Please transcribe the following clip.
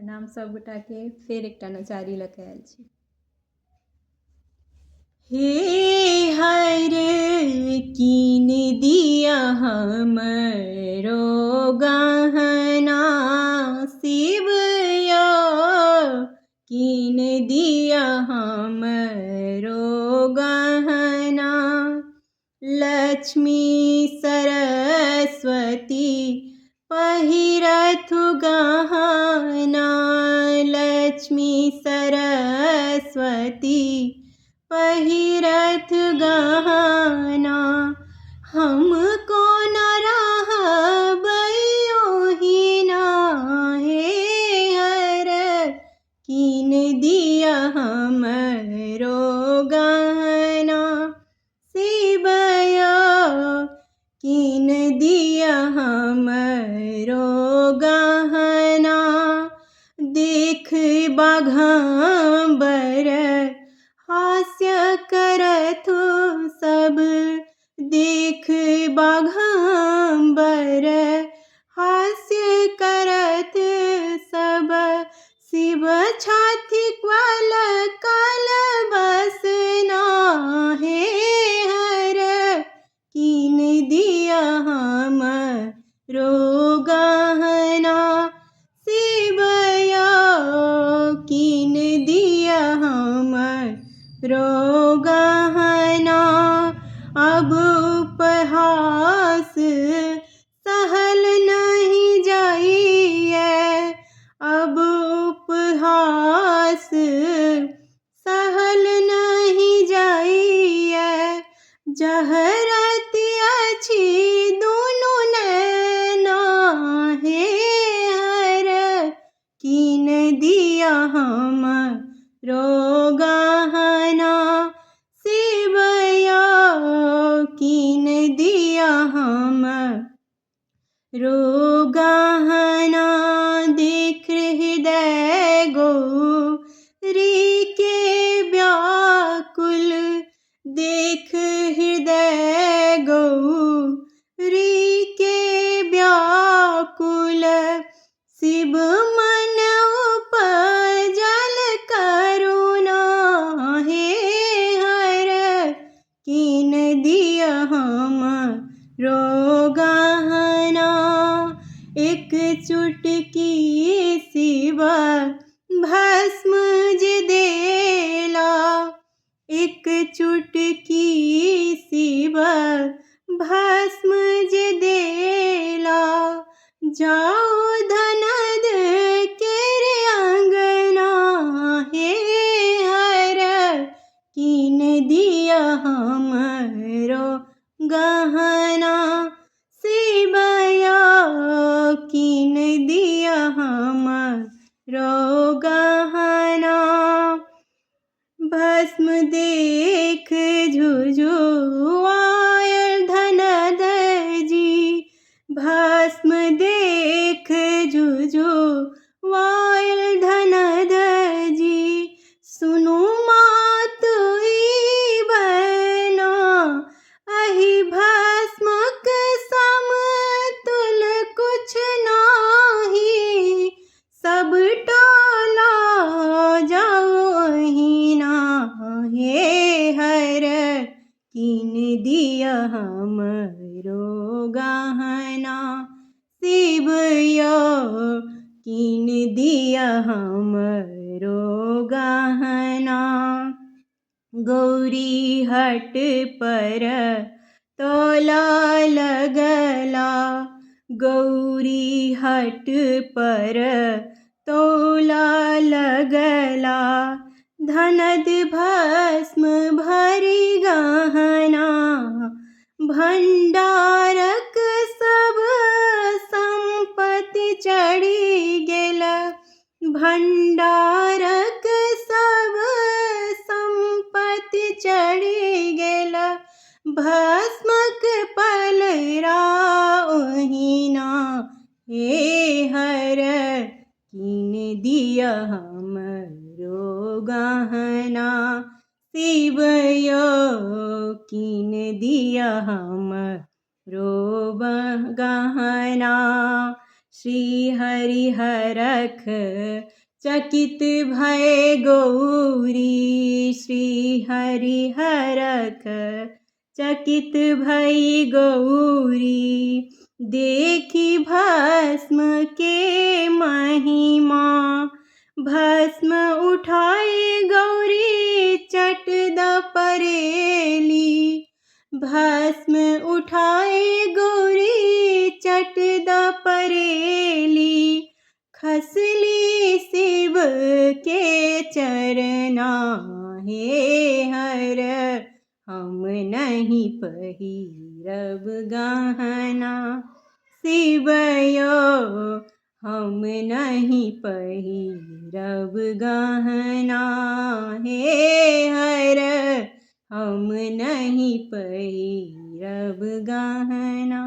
प्रणाम सब गोटा के। फेर एकटा नचारी लऽ कऽ आयल छी। हे हर कीन दिया हमरो गहना, शिव यो कीन दिया हमरो गहना। लक्ष्मी सरस्वती पहिरथु गहना, लक्ष्मी सरस्वती पहिरथ गहना। हम कोन रहबै ओहिना, हे हर कीन दिया हमरो गहना। शिव यो कीन दिया हमरो गहना। देख बाघम्बर हास्य करथु सब, देख बाघम्बर हास्य करत सब। शिव छाती ग्वाल काल बसना, हे हर कीन दिया हमरो गहना। शिव यो कीन दिया हमरो गहना। अब उपहास सहल नहीं जाइए, अब उपहास सहल नहीं जाइए। जहरत अछि दुनू नैना, हे हर कीन दिया हमरो गहना। शिव यो कीन दिया हमरो गहना। देख हृदय गौरी के व्याकुल, देख हृदय गौरी के व्याकुल। शिव मन उपजल करुणा, हे हर कीन दिया हमरो गहना। एक चुटकी शिव भस्म जे देला, एक चुटकी शिव भस्म जे देला। जाओ धनद केरे अंगना, हे हर कीन दिया हमरो गहना। शिव यो कीन दिया हमरो गहना। भस्म देख झुझुआयल धनद जी, भस्म देख झुझुआयल धनद जी। सुनु मात ई बना, अहि भस्मक समतुल कुछ नाही। सब टोला जाओ अहिना, हे हर कीन दिया हमरो गहना। शिव यो कीन दिया हमरो गहना। गौरी हट पर तोला लगला, गौरी हट पर तोला लगला। धनद भस्म भरी गहना, भंडारक सब संपत्ति चढ़ी गेल। भंडारक सब संपत्ति चढ़ी गेल। भस्मक पलरा ओहिना, हे हर कीन दिया हमरो गहना। शिव यो कीन दिया हमरो गहना। श्री हरि हरख चकित भय गौरी। श्री हरि हरख चकित भई गौरी। देखी भस्म के महिमा भस्म उठाए गौरी चट द परेली। भस्म उठाए गौरी चट द परेली। खसली शिव के चरना हे हर हम नहीं पहिरब गहना। शिवयो हम नहीं पहिरब गहना। हे हर हम नहीं पहिरब गहना।